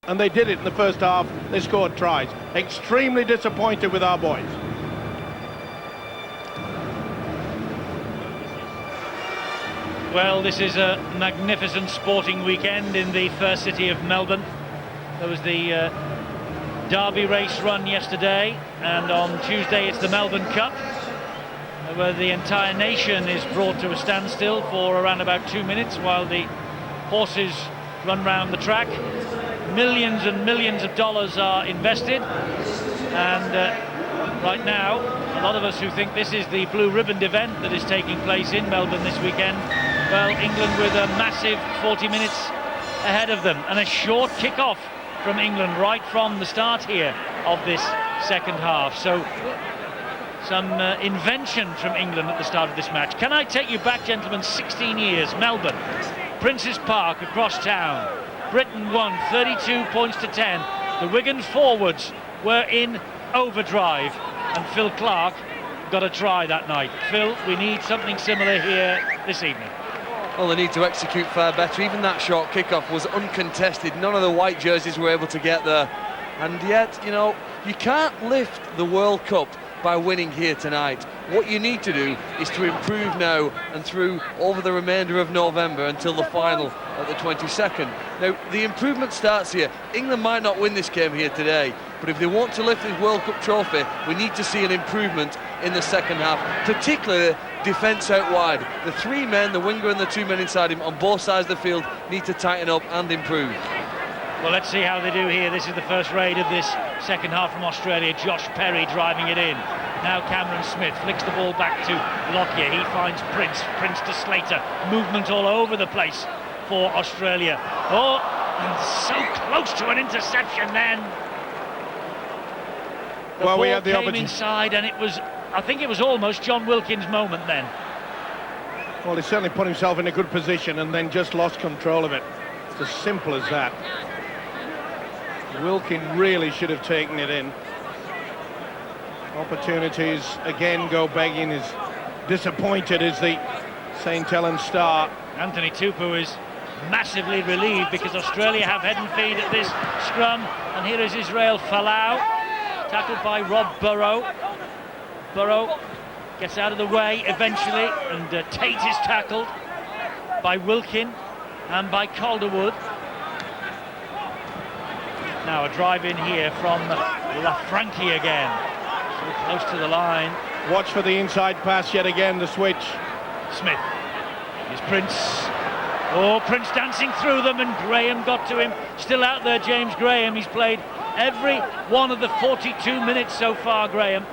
And they did it in the first half. They scored tries. Extremely disappointed with our boys. Well, this is a magnificent sporting weekend in the first city of Melbourne. There was the Derby race run yesterday, and on Tuesday it's the Melbourne Cup, where the entire nation is brought to a standstill for around about 2 minutes while the horses run round the track. Millions and millions of dollars are invested, and right now a lot of us who think this is the blue ribbon event that is taking place in Melbourne this weekend, well, England with a massive 40 minutes ahead of them, and a short kick-off from England right from the start here of this second half. So some invention from England at the start of this match. Can I take you back, gentlemen, 16 years, Melbourne, Princes Park across town. Britain won 32 points to 10. The Wigan forwards were in overdrive, and Phil Clark got a try that night. Phil, we need something similar here this evening. Well, they need to execute far better. Even that short kickoff was uncontested. None of the white jerseys were able to get there. And yet, you know, you can't lift the World Cup by winning here tonight. What you need to do is to improve now and through over the remainder of November until the final at the 22nd. Now, the improvement starts here. England might not win this game here today, but if they want to lift this World Cup trophy, we need to see an improvement in the second half, particularly defence out wide. The three men, the winger and the two men inside him on both sides of the field, need to tighten up and improve. Well, let's see how they do here. This is the first raid of this second half from Australia. Josh Perry driving it in. Now Cameron Smith flicks the ball back to Lockyer. He finds Prince. Prince to Slater. Movement all over the place for Australia. Oh, and so close to an interception then. The ball we had the came inside, and it was, I think it was almost John Wilkins' moment then. Well, he certainly put himself in a good position and then just lost control of it. It's as simple as that. Wilkin really should have taken it in. Opportunities again go begging. Is disappointed is the St. Helens Star. Anthony Tupou is massively relieved because Australia have head and feet at this scrum, and here is Israel Folau, tackled by Rob Burrow. Burrow gets out of the way eventually, and Tate is tackled by Wilkin and by Calderwood. Now a drive in here from Lafranchi again. So close to the line. Watch for the inside pass yet again, the switch. Smith. Here's Prince. Oh, Prince dancing through them, and Graham got to him. Still out there, James Graham. He's played every one of the 42 minutes so far, Graham.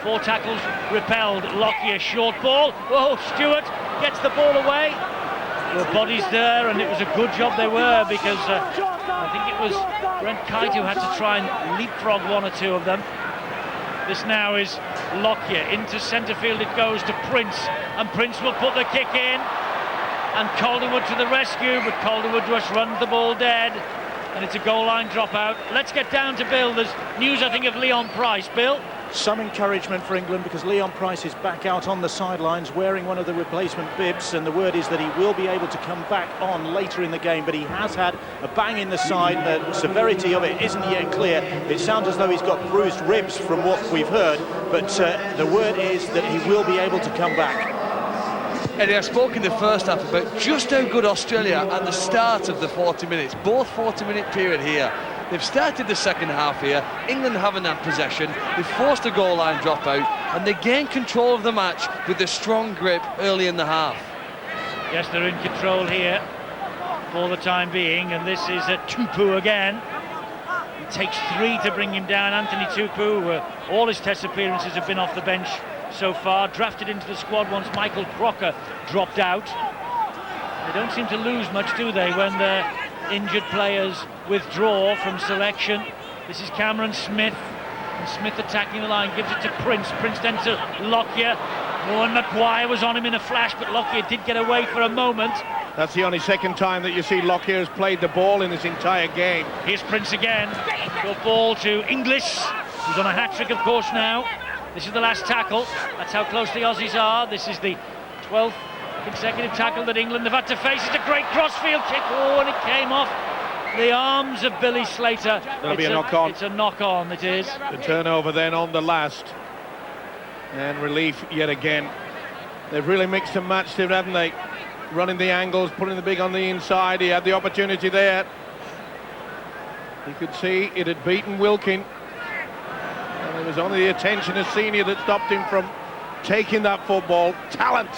4 tackles repelled. Lockyer, short ball. Oh, Stewart gets the ball away. There were bodies there, and it was a good job they were, because I think it was Brent Kite who had to try and leapfrog one or two of them. This now is Lockyer. Into centre field it goes to Prince, and Prince will put the kick in. And Calderwood to the rescue, but Calderwood just runs the ball dead, and it's a goal line dropout. Let's get down to Bill. There's news, I think, of Leon Price. Bill? Some encouragement for England, because Leon Price is back out on the sidelines wearing one of the replacement bibs, and the word is that he will be able to come back on later in the game, but he has had a bang in the side. The severity of it isn't yet clear. It sounds as though he's got bruised ribs from what we've heard, but the word is that he will be able to come back. Eddie, I spoke in the first half about just how good Australia at the start of the 40 minutes, both 40-minute period here. They've started the second half here. England haven't had possession. They've forced a goal line dropout, and they gain control of the match with a strong grip early in the half. Yes, they're in control here for the time being, and this is Tupou again. It takes 3 to bring him down. Anthony Tupou, all his Test appearances have been off the bench so far, drafted into the squad once Michael Crocker dropped out. They don't seem to lose much, do they, when their injured players withdraw from selection. This is Cameron Smith, and Smith attacking the line, gives it to Prince. Prince then to Lockyer. Oh, and Maguire was on him in a flash, but Lockyer did get away for a moment. That's the only second time that you see Lockyer has played the ball in this entire game. Here's Prince again. Short ball to Inglis, who's on a hat-trick, of course, now. This is the last tackle. That's how close the Aussies are. This is the 12th consecutive tackle that England have had to face. It's a great crossfield kick. Oh, and it came off the arms of Billy Slater. That'll be a knock-on. It's a knock-on, it is. The turnover then on the last. And relief yet again. They've really mixed and matched it, haven't they? Running the angles, putting the big on the inside. He had the opportunity there. You could see it had beaten Wilkin. And it was only the attention of Senior that stopped him from taking that football. Talent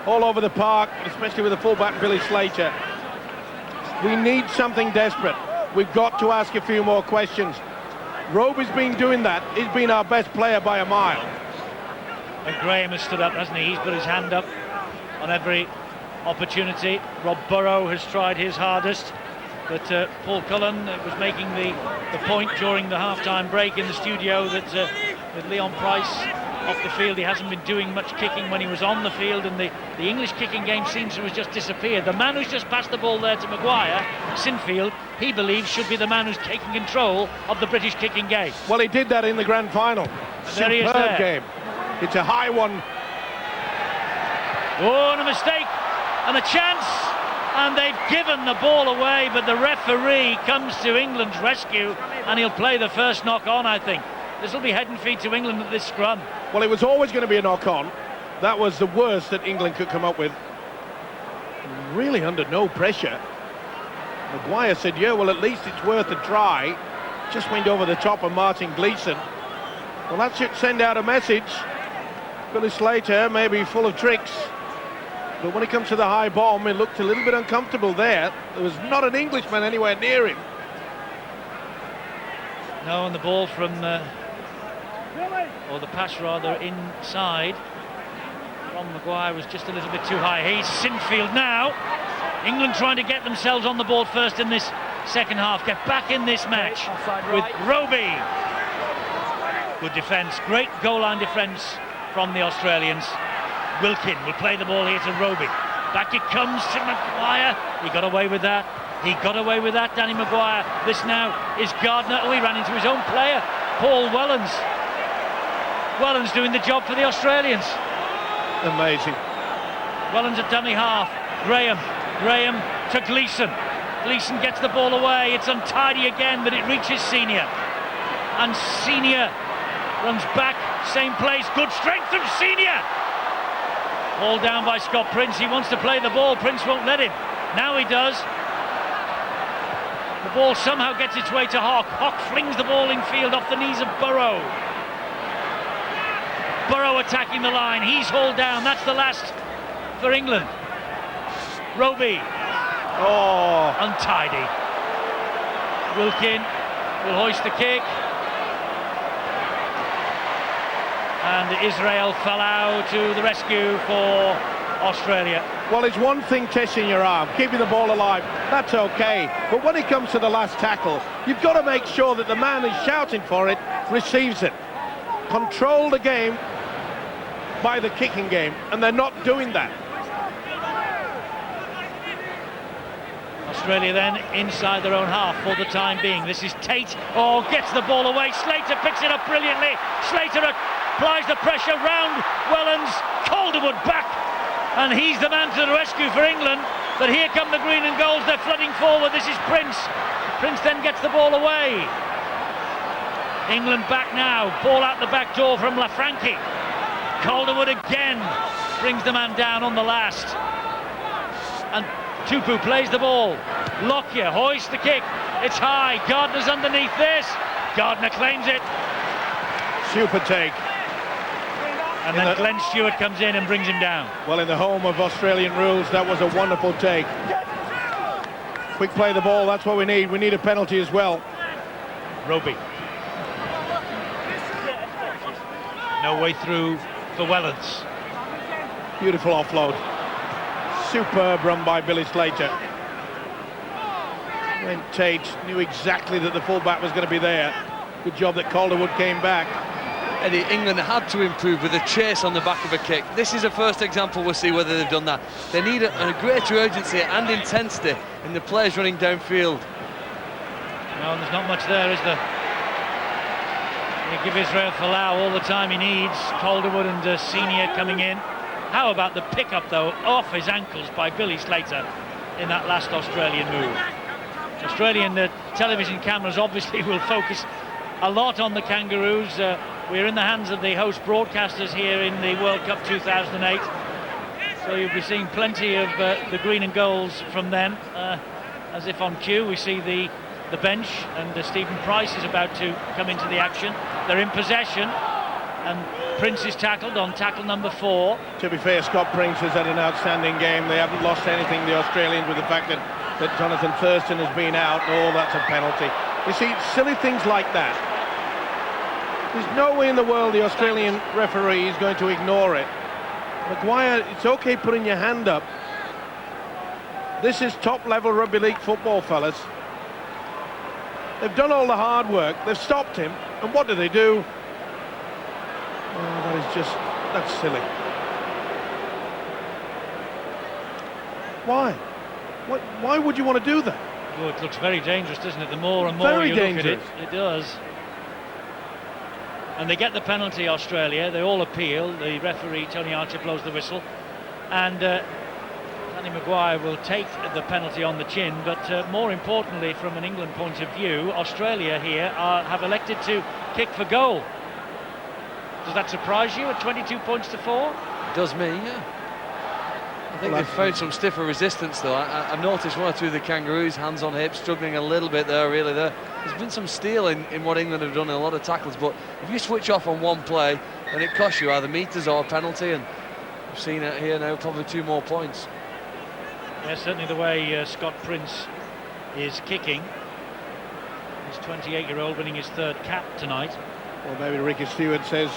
all over the park, especially with the fullback Billy Slater. We need something desperate. We've got to ask a few more questions. Roby's been doing that. He's been our best player by a mile. And Graham has stood up, hasn't he? He's put his hand up on every opportunity. Rob Burrow has tried his hardest, but Paul Cullen was making the point during the half-time break in the studio that with Leon Price off the field, he hasn't been doing much kicking when he was on the field, and the English kicking game seems to have just disappeared. The man who's just passed the ball there to Maguire, Sinfield, he believes should be the man who's taking control of the British kicking game. Well, he did that in the grand final. There he is there. Game. It's a high one. Oh, and a mistake, and a chance, and they've given the ball away, but the referee comes to England's rescue, and he'll play the first knock-on, I think. This will be head and feet to England at this scrum. Well, it was always going to be a knock-on. That was the worst that England could come up with. Really under no pressure. Maguire said, yeah, well, at least it's worth a try. Just went over the top of Martin Gleeson. Well, that should send out a message. Billy Slater may be full of tricks, but when it comes to the high bomb, it looked a little bit uncomfortable there. There was not an Englishman anywhere near him. No, and the ball from, or the pass rather, inside from Maguire was just a little bit too high. He's Sinfield now. England trying to get themselves on the board first in this second half. Get back in this match with Roby. Good defence, great goal line defence from the Australians. Wilkin will play the ball here to Roby. Back it comes to Maguire. He got away with that. He got away with that, Danny Maguire. This now is Gardner. Oh, he ran into his own player, Paul Wellens. Wellens doing the job for the Australians. Amazing. Wellens at dummy half. Graham to Gleeson. Gleeson gets the ball away. It's untidy again, but it reaches Senior. And Senior runs back, same place. Good strength from Senior. Ball down by Scott Prince. He wants to play the ball. Prince won't let him. Now he does. The ball somehow gets its way to Hock. Hock flings the ball in field off the knees of Burrow. Burrow attacking the line. He's hauled down. That's the last for England. Roby. Oh, untidy. Wilkin will hoist the kick. And Israel Folau to the rescue for Australia. Well, it's one thing testing your arm, keeping the ball alive, that's okay. But when it comes to the last tackle, you've got to make sure that the man who's shouting for it receives it. Control the game by the kicking game, and they're not doing that. Australia then inside their own half for the time being. This is Tate. Oh, gets the ball away. Slater picks it up brilliantly. Slater applies the pressure round Wellens. Calderwood back. And he's the man to the rescue for England. But here come the green and golds. They're flooding forward. This is Prince. Prince then gets the ball away. England back now. Ball out the back door from Lafranchi. Calderwood again brings the man down on the last. And Tupu plays the ball. Lockyer hoists the kick. It's high. Gardner's underneath this. Gardner claims it. Super take. And then Glenn Stewart comes in and brings him down. Well, in the home of Australian rules, that was a wonderful take. Quick play the ball, that's what we need. We need a penalty as well. Roby. No way through for Wellens. Beautiful offload. Superb run by Billy Slater. When Tate knew exactly that the fullback was going to be there. Good job that Calderwood came back. Eddie, England had to improve with a chase on the back of a kick. This is a first example. We'll see whether they've done that. They need a greater urgency and intensity in the players running downfield. No, there's not much there, is there? They give Israel Folau all the time he needs. Calderwood and Senior coming in. How about the pickup, though, off his ankles by Billy Slater in that last Australian move? Australian television cameras obviously will focus a lot on the Kangaroos. We're in the hands of the host broadcasters here in the World Cup 2008. So you'll be seeing plenty of the green and golds from them. As if on cue, we see the bench, and Stephen Price is about to come into the action. They're in possession, and Prince is tackled on tackle number 4. To be fair, Scott Prince has had an outstanding game. They haven't lost anything, the Australians, with the fact that Jonathan Thurston has been out. Oh, that's a penalty. You see, silly things like that. There's no way in the world the Australian referee is going to ignore it. Maguire, it's okay putting your hand up. This is top-level rugby league football, fellas. They've done all the hard work. They've stopped him. And what do? Oh, that's silly. Why? Why would you want to do that? Oh, it looks very dangerous, doesn't it? The more and more you look at it, it does. And they get the penalty, Australia. They all appeal. The referee, Tony Archer, blows the whistle. And Danny Maguire will take the penalty on the chin. But more importantly, from an England point of view, Australia here have elected to kick for goal. Does that surprise you at 22 points to 4? It does me, yeah. I think they've found some stiffer resistance, though. I've noticed one or two of the Kangaroos, hands on hips, struggling a little bit there, really. There's been some steel in what England have done in a lot of tackles, but if you switch off on one play, then it costs you either meters or a penalty, and we've seen it here now, probably 2 more points. Yeah, certainly the way Scott Prince is kicking. He's 28-year-old, winning his 3rd cap tonight. Well, maybe Ricky Stewart says,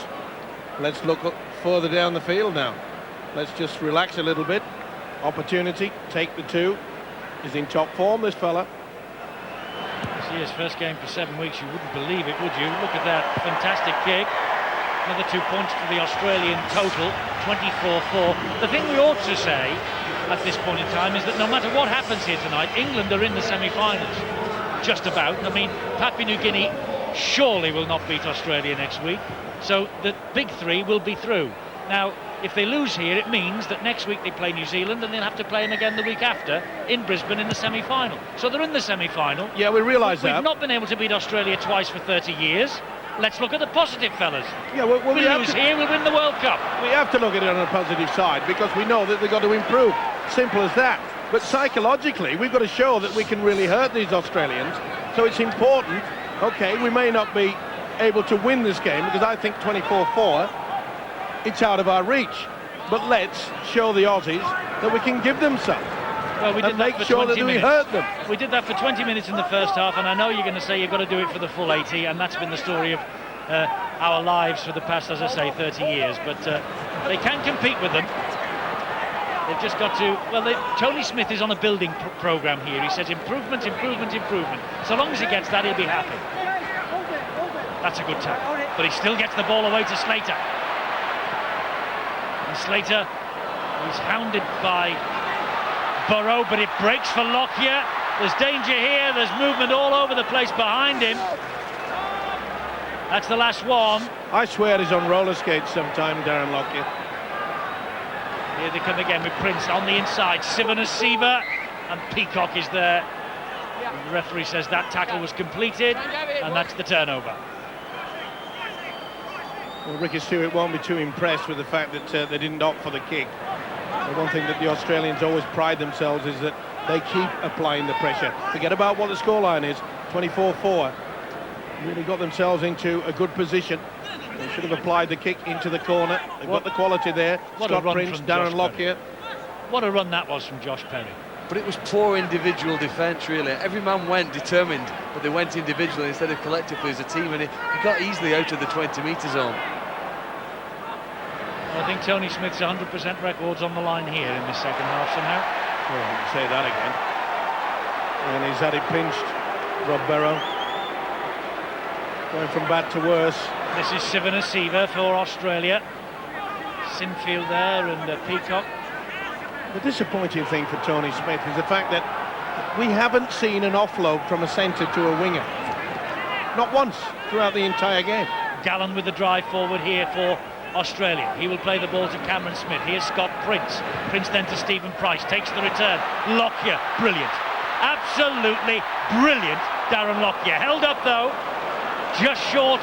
let's look further down the field now. Let's just relax a little bit. Opportunity, take the 2. He's in top form, this fella. See his first game for 7 weeks. You wouldn't believe it, would you? Look at that fantastic kick. Another 2 points for the Australian total, 24-4. The thing we ought to say at this point in time is that no matter what happens here tonight, England are in the semi-finals. Just about. I mean, Papua New Guinea surely will not beat Australia next week. So the big 3 will be through. Now, if they lose here, it means that next week they play New Zealand, and they'll have to play them again the week after in Brisbane in the semi-final. So they're in the semi-final. Yeah, we realise that. We've not been able to beat Australia twice for 30 years. Let's look at the positive, fellas. Yeah, well, we lose here, we'll win the World Cup. We have to look at it on a positive side, because we know that they've got to improve. Simple as that. But psychologically, we've got to show that we can really hurt these Australians. So it's important. Okay, we may not be able to win this game, because I think 24-4, it's out of our reach. But let's show the Aussies that we can give them some. Well, we did and that make for sure 20 that we minutes. hurt them. We did that for 20 minutes in the first half, and I know you're going to say you've got to do it for the full 80, and that's been the story of our lives for the past, as I say, 30 years. But they can compete with them. They've just got to... Well, Tony Smith is on a building programme here. He says improvement, improvement, improvement. So long as he gets that, he'll be happy. That's a good tackle. But he still gets the ball away to Slater. And Slater, he's hounded by Burrow, but it breaks for Lockyer. There's danger here. There's movement all over the place behind him. That's the last one. I swear he's on roller skates sometime, Darren Lockyer. Here they come again with Prince on the inside. Sivanasiva, and Peacock is there. The referee says that tackle was completed, and that's the turnover. Well, Ricky Stewart won't be too impressed with the fact that they didn't opt for the kick. The one thing that the Australians always pride themselves is that they keep applying the pressure. Forget about what the scoreline is, 24-4. Really got themselves into a good position. They should have applied the kick into the corner. They've got the quality there. Scott Prince, Darren Lockyer. What a run that was from Josh Perry. But it was poor individual defence, really. Every man went determined, but they went individually instead of collectively as a team, and he got easily out of the 20-metre zone. Well, I think Tony Smith's 100% records on the line here in the second half somehow. Well, you can say that again. And he's had it pinched, Rob Burrow. Going from bad to worse. This is Sivanasiva for Australia. Sinfield there and Peacock. The disappointing thing for Tony Smith is the fact that we haven't seen an offload from a centre to a winger. Not once throughout the entire game. Gallen with the drive forward here for Australia. He will play the ball to Cameron Smith. Here's Scott Prince. Prince then to Stephen Price. Takes the return. Lockyer, brilliant. Absolutely brilliant, Darren Lockyer. Held up though, just short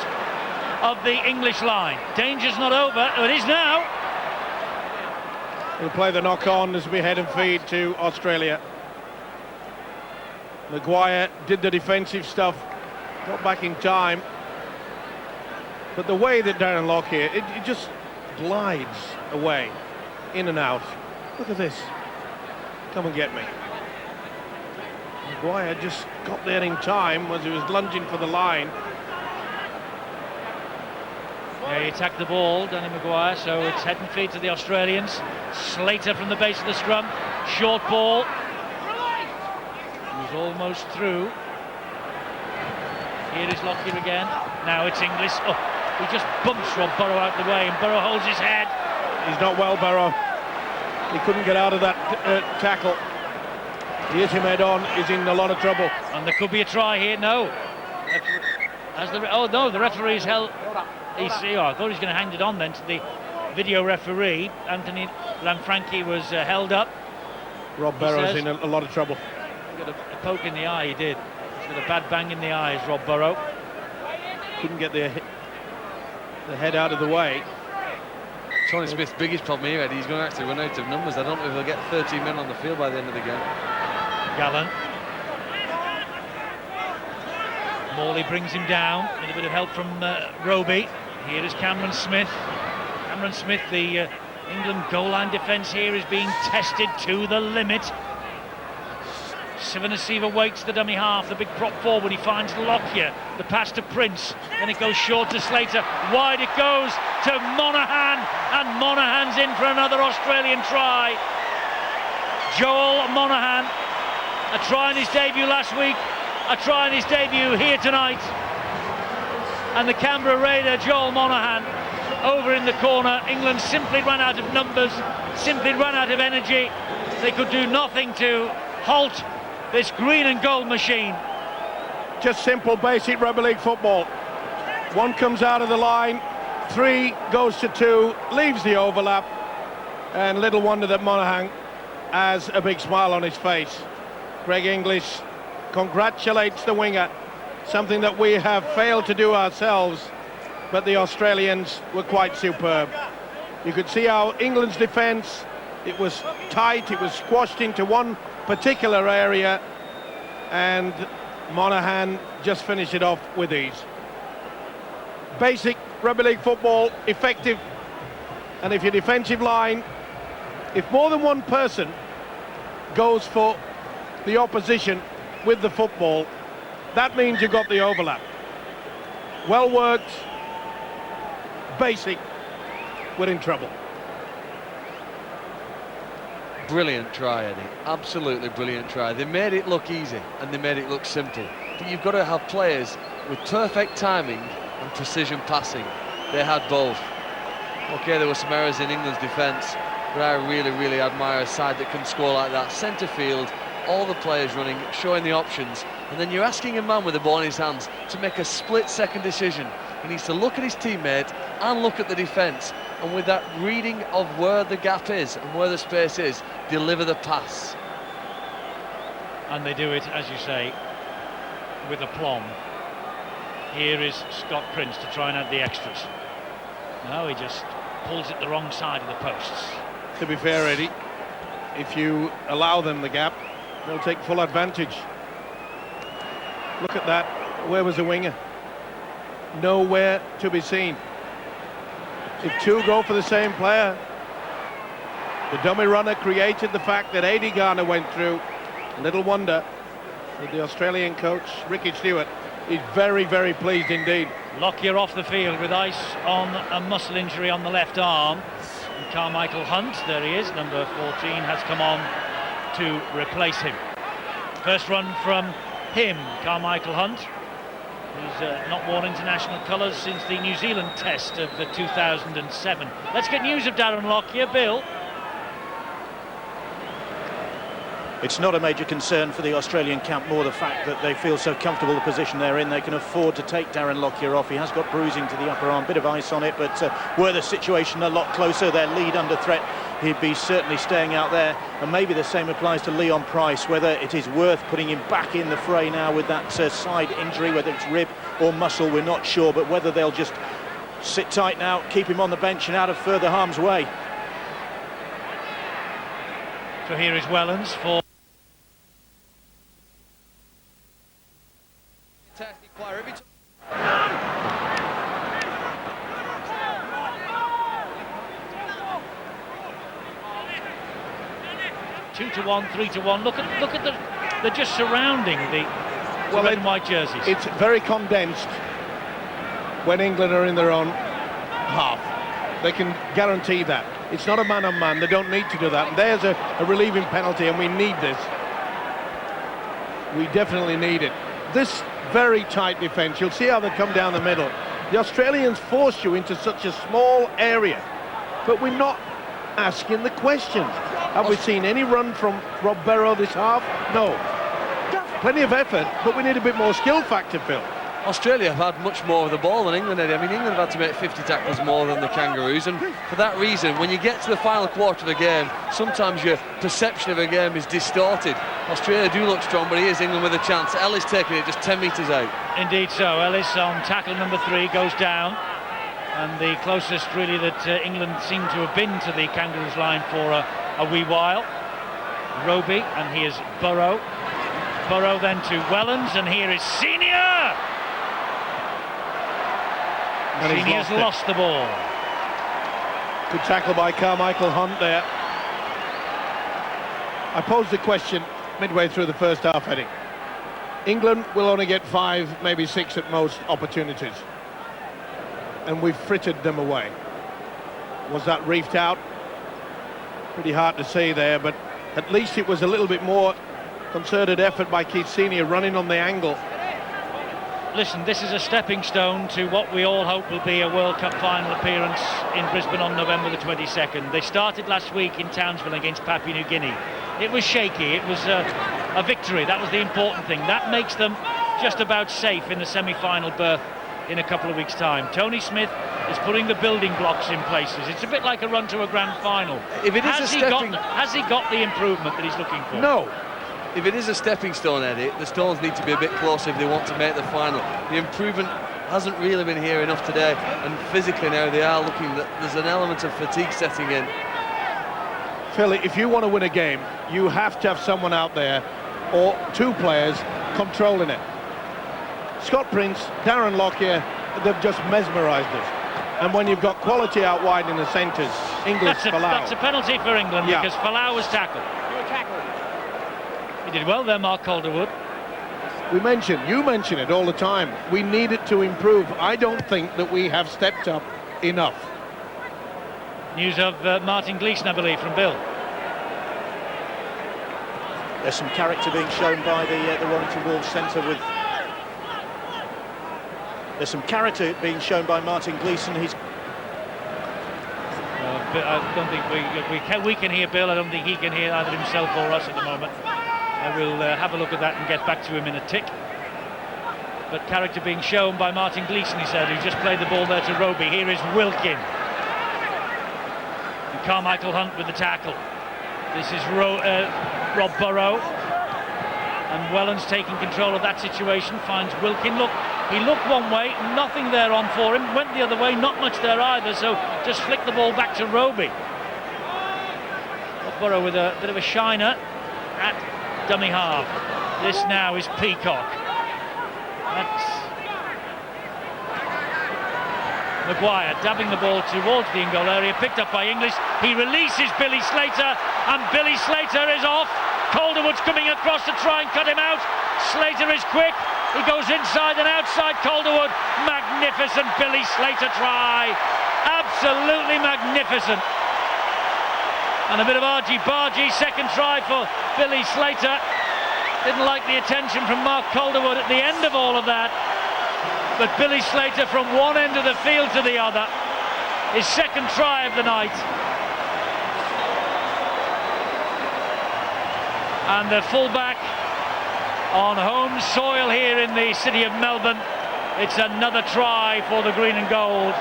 of the English line. Danger's not over, it is now. He'll play the knock-on as we head and feed to Australia. Maguire did the defensive stuff, got back in time. But the way that Darren Lockyer, it just glides away, in and out. Look at this. Come and get me. Maguire just got there in time as he was lunging for the line. Yeah, he attacked the ball, Danny Maguire, so it's head and feet to the Australians. Slater from the base of the scrum, short ball. He's almost through. Here is Lockyer again. Now it's Inglis. Oh, he just bumps Rob Burrow out the way, and Burrow holds his head. He's not well, Burrow. He couldn't get out of that tackle. He hit him head on, he's in a lot of trouble. And there could be a try here, no. Oh no, the referee's held. I thought he was going to hand it on then to the video referee. Anthony Lanfranchi was held up. Rob Burrow's in a lot of trouble. He got a poke in the eye, he did. He's got a bad bang in the eyes, Rob Burrow. Couldn't get the head out of the way. Tony Smith's biggest problem here, Eddie, he's going to actually run out of numbers. I don't know if he'll get 13 men on the field by the end of the game. Gallen. Morley brings him down with a bit of help from Roby. Here is Cameron Smith. Cameron Smith, the England goal line defence here is being tested to the limit. Sivanasiva waits the dummy half, the big prop forward. He finds Lockyer, the pass to Prince, then it goes short to Slater. Wide it goes to Monaghan, and Monaghan's in for another Australian try. Joel Monaghan, a try in his debut last week, a try in his debut here tonight. And the Canberra Raider, Joel Monaghan, over in the corner. England simply ran out of numbers, simply ran out of energy. They could do nothing to halt this green and gold machine. Just simple, basic rugby league football. One comes out of the line, 3 goes to 2, leaves the overlap, and little wonder that Monaghan has a big smile on his face. Greg Inglis congratulates the winger, something that we have failed to do ourselves, but the Australians were quite superb. You could see how England's defence, it was tight, it was squashed into one particular area, and Monaghan just finished it off with ease. Basic rugby league football, effective, and if your defensive line, if more than one person goes for the opposition with the football, that means you've got the overlap. Well worked, basic, we're in trouble. Brilliant try, Eddie. Absolutely brilliant try. They made it look easy and they made it look simple. But you've got to have players with perfect timing and precision passing. They had both. Okay, there were some errors in England's defence, but I really admire a side that can score like that. Centre field, all the players running, showing the options, and then you're asking a man with the ball in his hands to make a split-second decision. He needs to look at his teammate and look at the defence, and with that reading of where the gap is and where the space is, deliver the pass. And they do it, as you say, with aplomb. Here is Scott Prince to try and add the extras. No, he just pulls it the wrong side of the posts. To be fair, Eddie, if you allow them the gap, they'll take full advantage. Look at that. Where was the winger? Nowhere to be seen. If 2 go for the same player, the dummy runner created the fact that Adi Garner went through. Little wonder that the Australian coach, Ricky Stewart, is very pleased indeed. Lockyer off the field with ice on a muscle injury on the left arm. And Carmichael Hunt, there he is, number 14, has come on to replace him. First run from him, Carmichael Hunt. He's not worn international colours since the New Zealand test of 2007. Let's get news of Darren Lockyer, Bill. It's not a major concern for the Australian camp, more the fact that they feel so comfortable the position they're in. They can afford to take Darren Lockyer off. He has got bruising to the upper arm, bit of ice on it, but were the situation a lot closer, their lead under threat he'd be certainly staying out there. And maybe the same applies to Leon Price, whether it is worth putting him back in the fray now with that side injury, whether it's rib or muscle, we're not sure, but whether they'll just sit tight now, keep him on the bench and out of further harm's way. So here is Wellens for... Fantastic player. Every time 2-1, 3-1. Look at the... They're just surrounding the red and white jerseys. It's very condensed when England are in their own half. They can guarantee that. It's not a man-on-man. They don't need to do that. And there's a relieving penalty, and we need this. We definitely need it. This very tight defence, you'll see how they come down the middle. The Australians force you into such a small area, but we're not asking the questions. Have we seen any run from Rob Barrow this half? No. Plenty of effort, but we need a bit more skill factor, Phil. Australia have had much more of the ball than England, Eddie. I mean, England have had to make 50 tackles more than the Kangaroos, and for that reason, when you get to the final quarter of the game, sometimes your perception of a game is distorted. Australia do look strong, but here's England with a chance. Ellis taking it just 10 metres out. Indeed so. Ellis on tackle number 3 goes down, and the closest really that England seem to have been to the Kangaroos line for a wee while. Roby, and here's Burrow. Burrow then to Wellens, and here is Senior! And he's Senior's lost the ball. Good tackle by Carmichael Hunt there. I posed the question midway through the first half, Eddie. England will only get 5, maybe 6 at most opportunities, and we've frittered them away. Was that reefed out? Pretty hard to see there, but at least it was a little bit more concerted effort by Keith Senior running on the angle. Listen, this is a stepping stone to what we all hope will be a World Cup final appearance in Brisbane on November the 22nd. They started last week in Townsville against Papua New Guinea. It was shaky, it was a victory, that was the important thing. That makes them just about safe in the semi-final berth in a couple of weeks' time. Tony Smith is putting the building blocks in places. It's a bit like a run to a grand final. If it is has he got the improvement that he's looking for? No. If it is a stepping stone, Eddie, the stones need to be a bit closer if they want to make the final. The improvement hasn't really been here enough today, and physically now they are looking that there's an element of fatigue setting in. Phil, if you want to win a game, you have to have someone out there, or 2 players, controlling it. Scott Prince, Darren Lockyer, they've just mesmerised us. And when you've got quality out wide in the centres, England's Folau. That's a penalty for England, Yeah. because Folau was tackled. He did well there, Mark Calderwood. You mention it all the time. We need it to improve. I don't think that we have stepped up enough. News of Martin Gleeson, I believe, from Bill. There's some character being shown by the Warrington Wolves centre with... There's some character being shown by Martin Gleeson. He's... I don't think we can hear Bill. I don't think he can hear either himself or us at the moment. I will have a look at that and get back to him in a tick. But character being shown by Martin Gleeson, he said, who just played the ball there to Roby. Here is Wilkin. And Carmichael Hunt with the tackle. This is Rob Burrow. And Wellens taking control of that situation, finds Wilkin. Look, he looked one way, nothing there on for him. Went the other way, not much there either, so just flicked the ball back to Roby. Rob Burrow with a bit of a shiner at dummy half. This now is Peacock. That's Maguire dabbing the ball towards the in-goal area, picked up by Inglis. He releases Billy Slater, and Billy Slater is off. Calderwood's coming across to try and cut him out. Slater is quick. He goes inside and outside Calderwood. Magnificent Billy Slater try. Absolutely magnificent. And a bit of argy-bargy, second try for Billy Slater. Didn't like the attention from Mark Calderwood at the end of all of that. But Billy Slater from one end of the field to the other. His second try of the night. And the fullback on home soil here in the city of Melbourne. It's another try for the green and gold.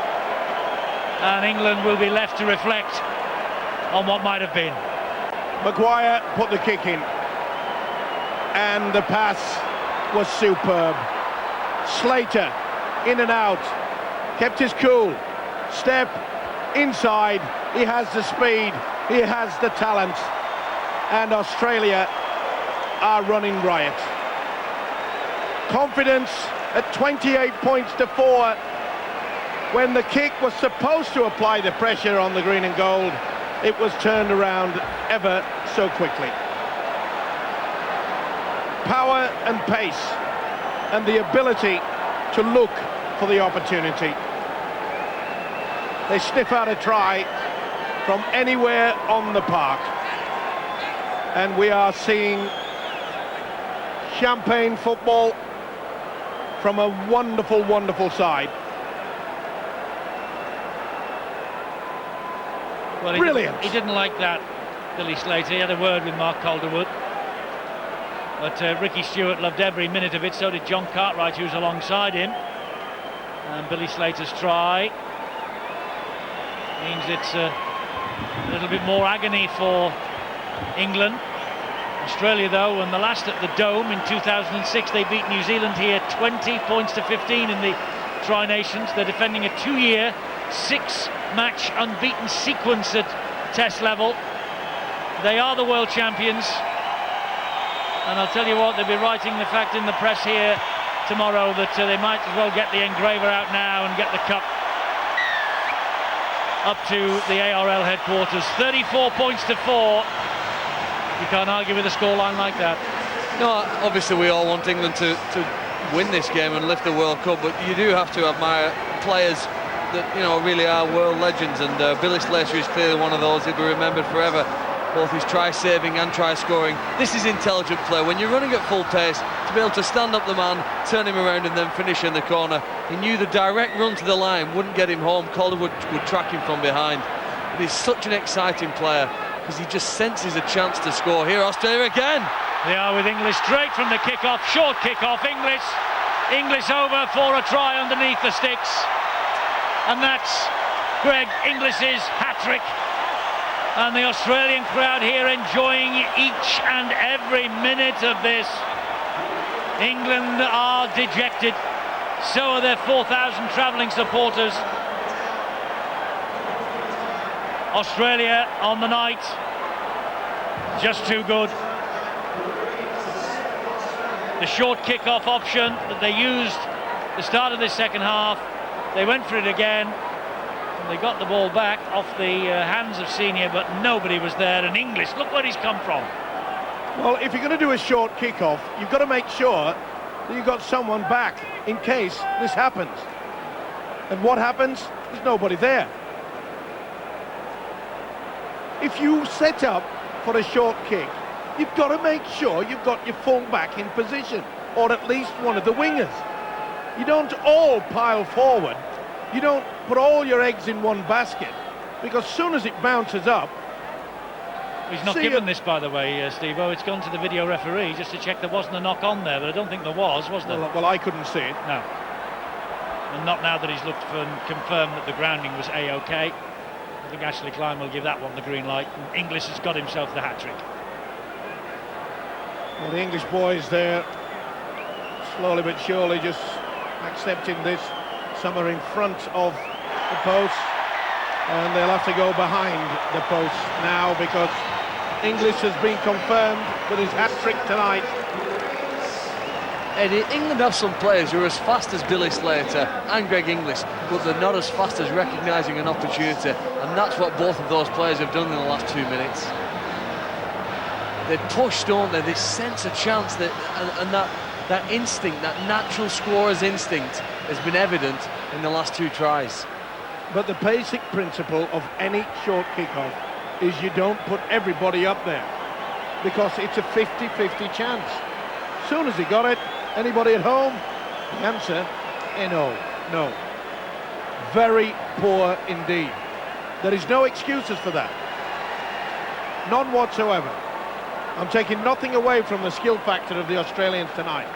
And England will be left to reflect on what might have been. Maguire put the kick in, and the pass was superb. Slater in and out, kept his cool, step inside, he has the speed, he has the talent, and Australia are running riot. Confidence at 28 points to 4 when the kick was supposed to apply the pressure on the green and gold. It was turned around ever so quickly. Power and pace and the ability to look for the opportunity. They sniff out a try from anywhere on the park, and we are seeing champagne football from a wonderful, wonderful side. Well, Brilliant. He didn't like that, Billy Slater. He had a word with Mark Calderwood. But Ricky Stewart loved every minute of it, so did John Cartwright, who's alongside him. And Billy Slater's try means it's a little bit more agony for England. Australia, though, and the last at the Dome in 2006, they beat New Zealand here 20 points to 15 in the Tri-Nations. They're defending a 2-year, 6-match unbeaten sequence at Test level. They are the world champions. And I'll tell you what, they'll be writing the fact in the press here tomorrow that they might as well get the engraver out now and get the cup up to the ARL headquarters. 34 points to 4. You can't argue with a scoreline like that. No, obviously we all want England to win this game and lift the World Cup, but you do have to admire players that, you know, really are world legends, and Billy Slater is clearly one of those. He'll be remembered forever, both his try-saving and try-scoring. This is intelligent play. When you're running at full pace, to be able to stand up the man, turn him around and then finish in the corner. He knew the direct run to the line wouldn't get him home. Calderwood would track him from behind. But he's such an exciting player because he just senses a chance to score. Here, Australia again. They are with English straight from the kick-off. Short kick-off, English over for a try underneath the sticks. And that's Greg Inglis's hat-trick. And the Australian crowd here enjoying each and every minute of this. England are dejected. So are their 4,000 travelling supporters. Australia on the night, just too good. The short kick-off option that they used at the start of this second half, they went for it again. They got the ball back off the hands of Senior, but nobody was there. And English, look where he's come from. Well, if you're going to do a short kick-off, you've got to make sure that you've got someone back in case this happens. And what happens? There's nobody there. If you set up for a short kick, you've got to make sure you've got your full back in position, or at least one of the wingers. You don't all pile forward. You don't put all your eggs in one basket, because as soon as it bounces up... He's not given this, by the way, Steve-O. It's gone to the video referee just to check there wasn't a knock on there, but I don't think there was there? Well, I couldn't see it. No. And not now that he's looked for and confirmed that the grounding was A-OK. I think Ashley Klein will give that one the green light. English has got himself the hat-trick. Well, the English boys there, slowly but surely just accepting this. Some are in front of the post, and they'll have to go behind the post now because English has been confirmed with his hat-trick tonight. Eddie, England have some players who are as fast as Billy Slater and Greg Inglis, but they're not as fast as recognising an opportunity, and that's what both of those players have done in the last 2 minutes. They push, don't they? They sense a chance, and that instinct, that natural scorer's instinct, has been evident in the last 2 tries. But the basic principle of any short kickoff is you don't put everybody up there, because it's a 50-50 chance. As soon as he got it, anybody at home? The answer, no. Very poor indeed. There is no excuses for that. None whatsoever. I'm taking nothing away from the skill factor of the Australians tonight.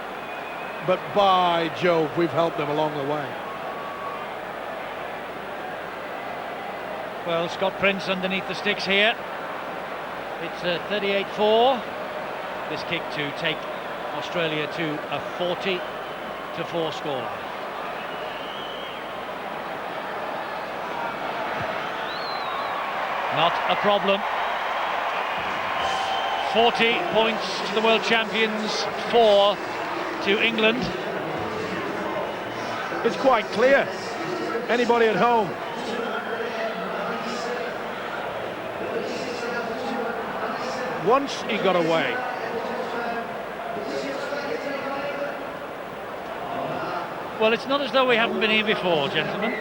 But by Jove, we've helped them along the way. Well, Scott Prince underneath the sticks here. It's 38-4. This kick to take Australia to a 40-4 scoreline. Not a problem. 40 points to the world champions, 4 to England. It's quite clear. Anybody at home? Once he got away. Well, it's not as though we haven't been here before, gentlemen.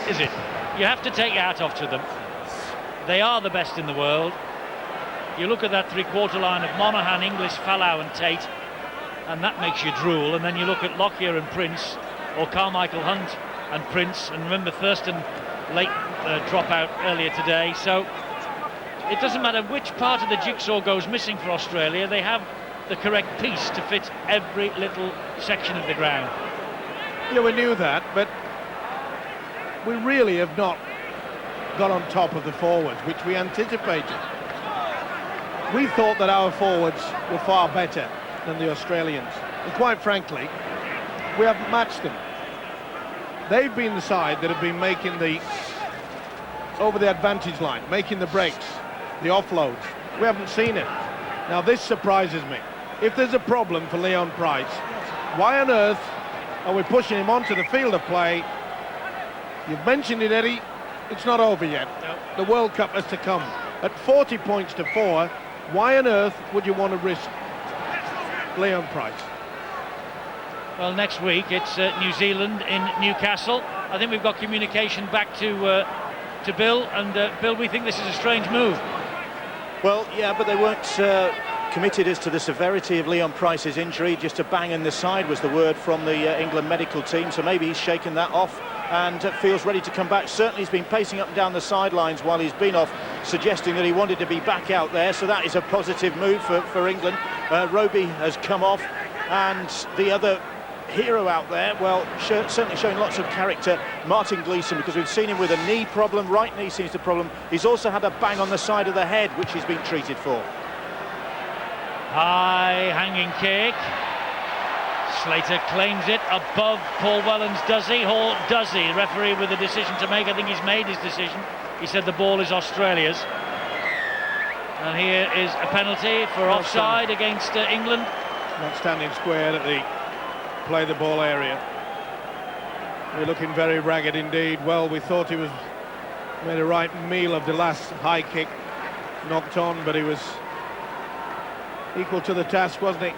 Is it? You have to take your hat off to them. They are the best in the world. You look at that three-quarter line of Monaghan, Inglis, Falau and Tate, and that makes you drool. And then you look at Lockyer and Prince, or Carmichael Hunt and Prince, and remember Thurston late dropout earlier today. So it doesn't matter which part of the jigsaw goes missing for Australia, they have the correct piece to fit every little section of the ground. Yeah, we knew that, but we really have not got on top of the forwards, which we anticipated. We thought that our forwards were far better than the Australians, and quite frankly, we haven't matched them. They've been the side that have been making over the advantage line, making the breaks, the offloads. We haven't seen it. Now this surprises me. If there's a problem for Leon Pryce, why on earth are we pushing him onto the field of play? You've mentioned it, Eddie. It's not over yet. No. The World Cup has to come. At 40 points to 4, why on earth would you want to risk Leon Pryce? Well, next week it's New Zealand in Newcastle. I think we've got communication back to Bill, and Bill, we think this is a strange move. Well, yeah, but they weren't committed as to the severity of Leon Pryce's injury. Just a bang in the side was the word from the England medical team, so maybe he's shaken that off and feels ready to come back. Certainly he's been pacing up and down the sidelines while he's been off, suggesting that he wanted to be back out there, so that is a positive move for England. Roby has come off, and the other hero out there, well, certainly showing lots of character, Martin Gleeson, because we've seen him with a knee problem. Right knee seems the problem. He's also had a bang on the side of the head, which he's been treated for. High hanging kick. Slater claims it above Paul Wellens. Does he? Hall does he? Referee with a decision to make. I think he's made his decision. He said the ball is Australia's. And here is a penalty for offside against England. Not standing square at the play the ball area. We're looking very ragged indeed. Well, we thought he made a right meal of the last high kick, knocked on, but he was equal to the task, wasn't he?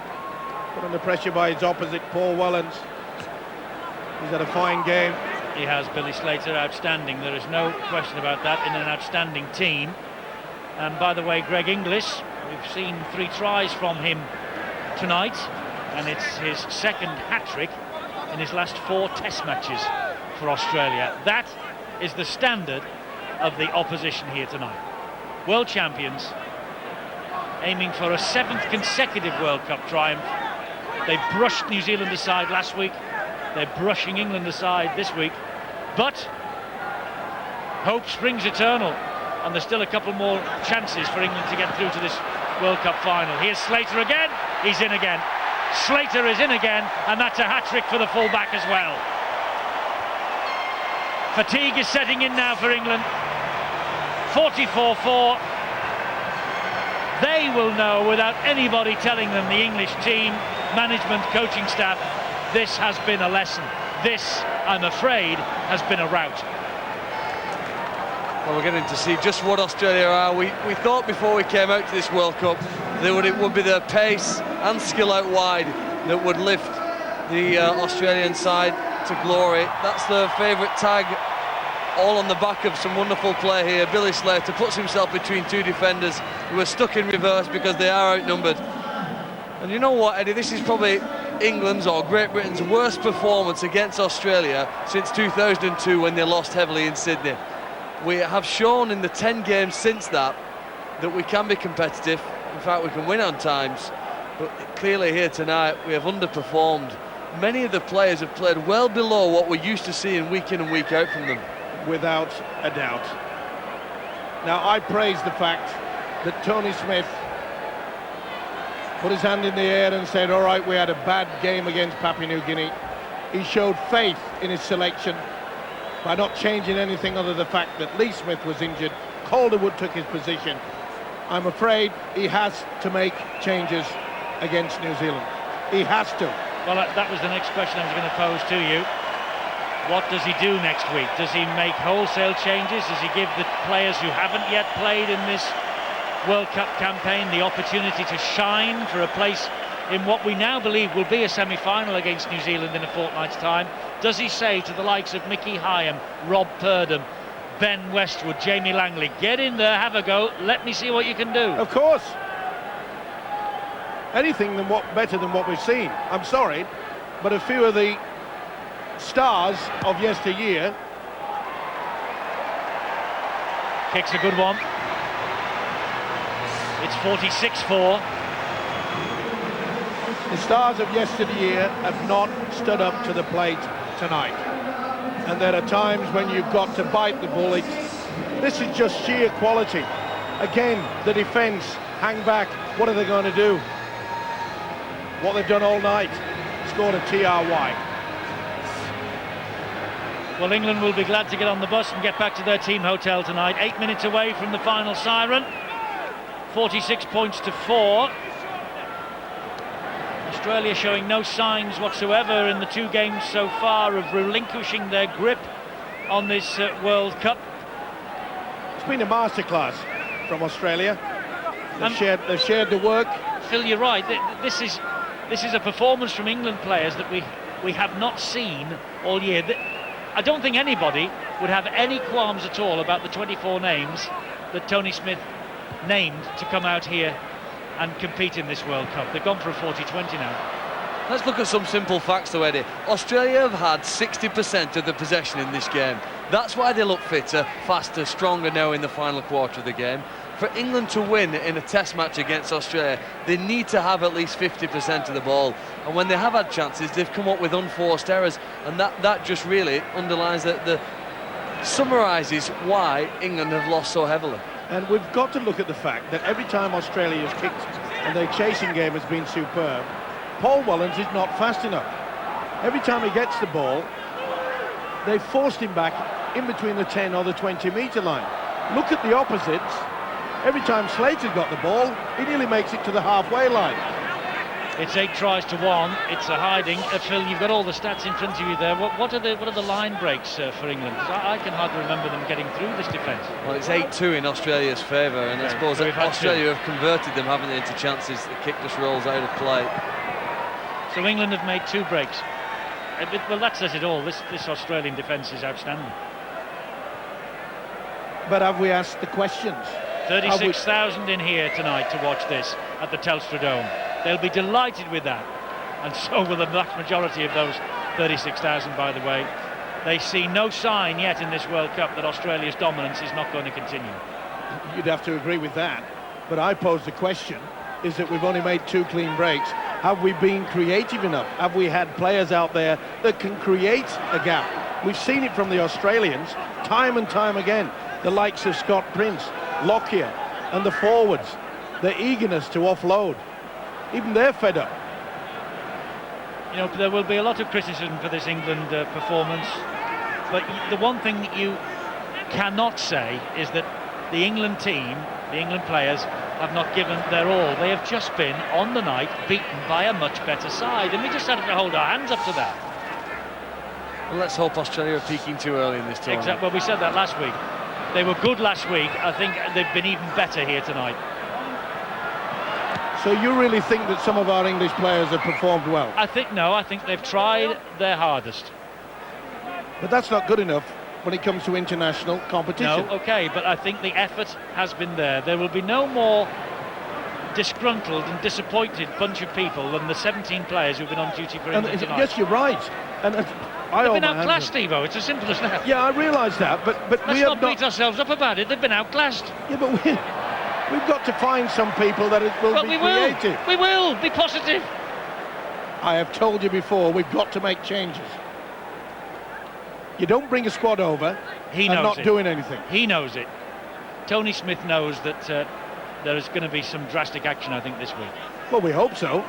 Put under pressure by his opposite, Paul Wellens. He's had a fine game. He has, Billy Slater, outstanding. There is no question about that, in an outstanding team. And by the way, Greg Inglis, we've seen 3 tries from him tonight, and it's his second hat-trick in his last 4 test matches for Australia. That is the standard of the opposition here tonight. World champions, aiming for a 7th consecutive World Cup triumph. They brushed New Zealand aside last week. They're brushing England aside this week. But hope springs eternal, and there's still a couple more chances for England to get through to this World Cup final. Here's Slater again. He's in again. Slater is in again, and that's a hat-trick for the full-back as well. Fatigue is setting in now for England. 44-4. They will know without anybody telling them, the English team, management, coaching staff, this has been a lesson. This, I'm afraid, has been a rout. Well, we're getting to see just what Australia are. We thought before we came out to this World Cup that it would be their pace and skill out wide that would lift the Australian side to glory. That's their favourite tag, all on the back of some wonderful play here. Billy Slater puts himself between 2 defenders who are stuck in reverse because they are outnumbered. And you know what, Eddie, this is probably England's or Great Britain's worst performance against Australia since 2002, when they lost heavily in Sydney. We have shown in the 10 games since that we can be competitive. In fact, we can win on times. But clearly here tonight, we have underperformed. Many of the players have played well below what we're used to seeing week in and week out from them. without a doubt. Now, I praise the fact that Tony Smith put his hand in the air and said, all right, we had a bad game against Papua New Guinea. He showed faith in his selection by not changing anything other than the fact that Lee Smith was injured. Calderwood took his position. I'm afraid he has to make changes against New Zealand. He has to. Well, that was the next question I was going to pose to you. What does he do next week? Does he make wholesale changes? Does he give the players who haven't yet played in this World Cup campaign the opportunity to shine for a place in what we now believe will be a semi-final against New Zealand in a fortnight's time? Does he say to the likes of Mickey Hyam, Rob Purdham, Ben Westwood, Jamie Langley, get in there, have a go, let me see what you can do? Of course. Anything better than what we've seen. I'm sorry, but a few of the stars of yesteryear. Kicks a good one. It's 46-4. The stars of yesteryear have not stood up to the plate tonight. And there are times when you've got to bite the bullet. This is just sheer quality. Again, the defence, hang back. What are they going to do? What they've done all night, scored a TRY. Well, England will be glad to get on the bus and get back to their team hotel tonight. 8 minutes away from the final siren. 46 points to 4. Australia showing no signs whatsoever in the two games so far of relinquishing their grip on this World Cup. It's been a masterclass from Australia. They've shared the work. Phil, you're right. This is a performance from England players that we have not seen all year. I don't think anybody would have any qualms at all about the 24 names that Tony Smith named to come out here and compete in this World Cup. They've gone for a 40-20 now. Let's look at some simple facts though, Eddie. Australia have had 60% of the possession in this game. That's why they look fitter, faster, stronger now in the final quarter of the game. For England to win in a test match against Australia, they need to have at least 50% of the ball. And when they have had chances, they've come up with unforced errors. And that just really underlines summarises why England have lost so heavily. And we've got to look at the fact that every time Australia has kicked and their chasing game has been superb, Paul Wellens is not fast enough. Every time he gets the ball, they've forced him back in between the 10 or the 20 metre line. Look at the opposites. Every time Slater's got the ball, he nearly makes it to the halfway line. It's 8 tries to 1. It's a hiding. Phil, you've got all the stats in front of you there. What are the line breaks for England? I can hardly remember them getting through this defence. Well, it's 8-2 in Australia's favour, and I suppose so Australia have converted them, haven't they, into chances. The kick just rolls out of play. So England have made 2 breaks. Well, that says it all. This Australian defence is outstanding. But have we asked the questions? 36,000 in here tonight to watch this at the Telstra Dome. They'll be delighted with that, and so will the vast majority of those 36,000, by the way. They see no sign yet in this World Cup that Australia's dominance is not going to continue. You'd have to agree with that, but I pose the question, is that we've only made 2 clean breaks. Have we been creative enough? Have we had players out there that can create a gap? We've seen it from the Australians time and time again. The likes of Scott Prince, Lockyer, and the forwards, their eagerness to offload. Even they're fed up. You know, there will be a lot of criticism for this England performance, but the one thing that you cannot say is that the England team, the England players, have not given their all. They have just been, on the night, beaten by a much better side, and we just have to hold our hands up to that. Well, let's hope Australia are peaking too early in this tournament. Exactly. Well, we said that last week. They were good last week. I think they've been even better here tonight. So you really think that some of our English players have performed well? I think they've tried their hardest. But that's not good enough when it comes to international competition. No, okay, but I think the effort has been there. There will be no more disgruntled and disappointed bunch of people than the 17 players who've been on duty for England tonight. Yes, you're right. And they've been outclassed, Steve-O. It's as simple as that. Yeah, I realise that, but let's not beat ourselves up about it. They've been outclassed. Yeah, but we've got to find some people that will be creative. We will. Be positive. I have told you before, we've got to make changes. You don't bring a squad over He and knows not it. doing anything. He knows it. Tony Smith knows that there is going to be some drastic action, I think, this week. Well, we hope so.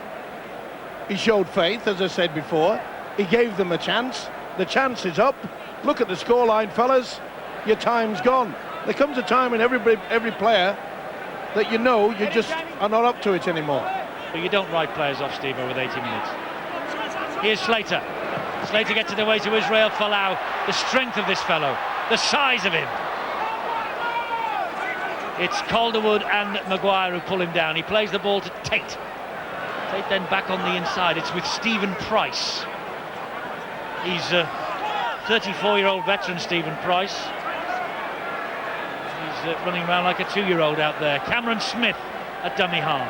He showed faith, as I said before. He gave them a chance. The chance is up. Look at the scoreline, fellas. Your time's gone. There comes a time in every player that you know you just are not up to it anymore. But you don't write players off, Steve, with 80 minutes. Here's Slater. Slater gets it away to Israel Folau. The strength of this fellow, the size of him. It's Calderwood and Maguire who pull him down. He plays the ball to Tate. Tate then back on the inside. It's with Stephen Price. He's a 34-year-old veteran, Stephen Price. He's running around like a 2-year-old out there. Cameron Smith at dummy half.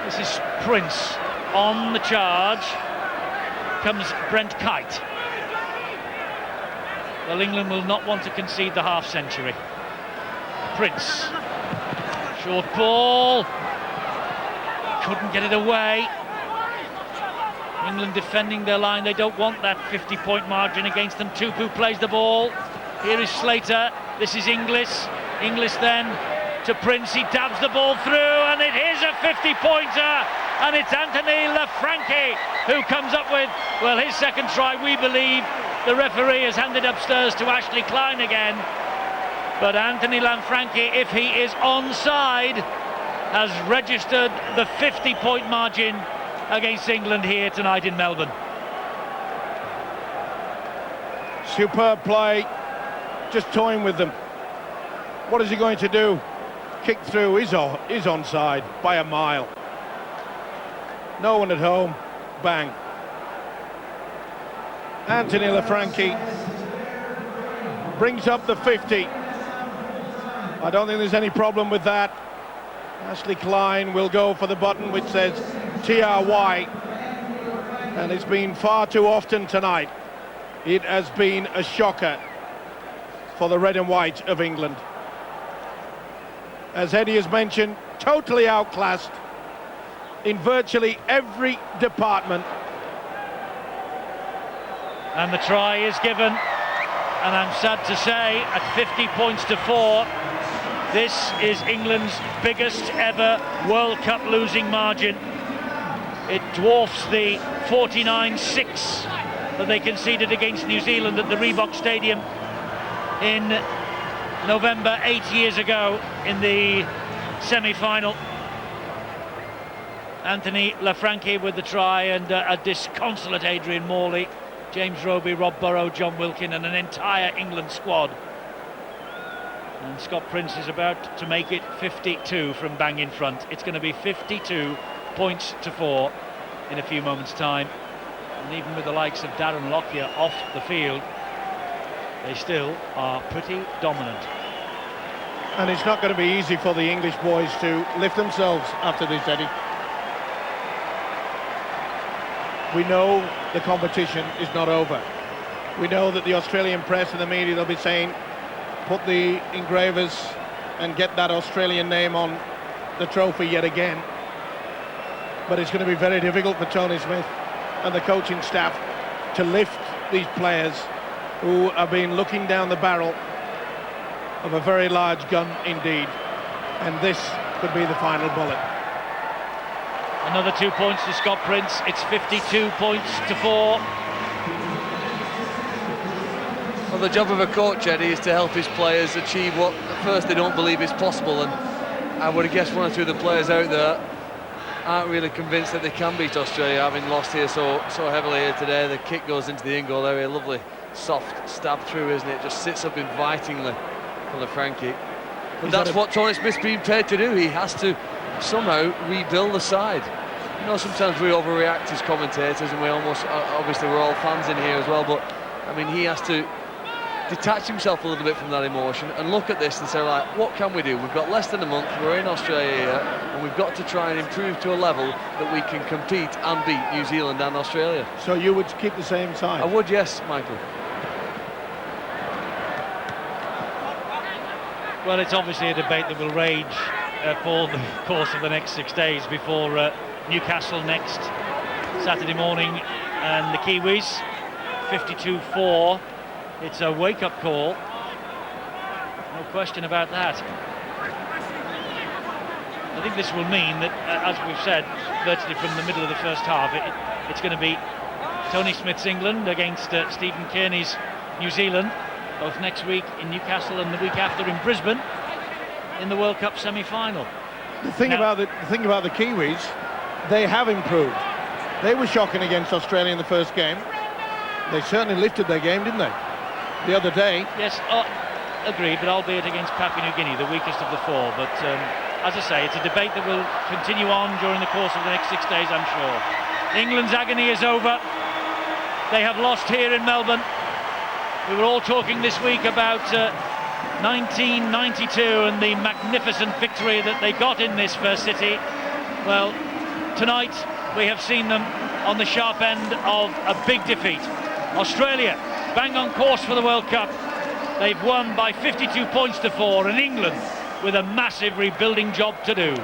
This is Prince on the charge. Comes Brent Kite. Well, England will not want to concede the half-century. Prince. Short ball. Couldn't get it away. England defending their line. They don't want that 50-point margin against them. Tupu plays the ball. Here is Slater. This is Inglis. Inglis then to Prince. He dabs the ball through, and it is a 50-pointer. And it's Anthony Lafranchi who comes up with, well, his second try, we believe. The referee has handed upstairs to Ashley Klein again. But Anthony Lafranchi, if he is onside, has registered the 50-point margin against England here tonight in Melbourne. Superb play, just toying with them. What is he going to do? Kick through, he's onside by a mile. No one at home, bang. Anthony Lafranchi brings up the 50. I don't think there's any problem with that. Ashley Klein will go for the button which says TRY, and it's been far too often tonight. It has been a shocker for the red and white of England. As Eddie has mentioned, totally outclassed in virtually every department. And the try is given, and I'm sad to say, at 50 points to 4, this is England's biggest ever World Cup losing margin. It dwarfs the 49-6 that they conceded against New Zealand at the Reebok Stadium in November 8 years ago in the semi-final. Anthony Lafranchi with the try, and a disconsolate Adrian Morley, James Roby, Rob Burrow, John Wilkin, and an entire England squad. And Scott Prince is about to make it 52 from bang in front. It's going to be 52 points to 4 in a few moments' time. And even with the likes of Darren Lockyer off the field, they still are pretty dominant. And it's not going to be easy for the English boys to lift themselves after this, Eddie. We know the competition is not over. We know that the Australian press and the media, they'll be saying, put the engravers and get that Australian name on the trophy yet again. But it's going to be very difficult for Tony Smith and the coaching staff to lift these players who have been looking down the barrel of a very large gun indeed. And this could be the final bullet. Another 2 points to Scott Prince. It's 52 points to 4. Well, the job of a coach, Eddie, is to help his players achieve what at first they don't believe is possible, and I would have guessed one or two of the players out there aren't really convinced that they can beat Australia, having lost here so heavily here today. The kick goes into the in-goal area, lovely soft stab through, isn't it? Just sits up invitingly for Lafranchi. But that's what Tony Smith's been paid to do. He has to somehow rebuild the side. You know, sometimes we overreact as commentators, and we almost, obviously we're all fans in here as well, but I mean, he has to detach himself a little bit from that emotion and look at this and say, like, what can we do? We've got less than a month, we're in Australia here, and we've got to try and improve to a level that we can compete and beat New Zealand and Australia. So you would keep the same side? I would, yes, Michael. Well, it's obviously a debate that will rage for the course of the next 6 days before Newcastle next Saturday morning, and the Kiwis 52-4. It's a wake-up call. No question about that. I think this will mean that, as we've said, virtually from the middle of the first half, it's going to be Tony Smith's England against Stephen Kearney's New Zealand, both next week in Newcastle and the week after in Brisbane in the World Cup semi-final. The thing about the Kiwis, they have improved. They were shocking against Australia in the first game. They certainly lifted their game, didn't they? The other day. Yes, agreed, but albeit against Papua New Guinea, the weakest of the four. But as I say, it's a debate that will continue on during the course of the next 6 days, I'm sure. England's agony is over. They have lost here in Melbourne. We were all talking this week about 1992 and the magnificent victory that they got in this first city. Well, tonight we have seen them on the sharp end of a big defeat. Australia, bang on course for the World Cup. They've won by 52 points to 4, and England with a massive rebuilding job to do.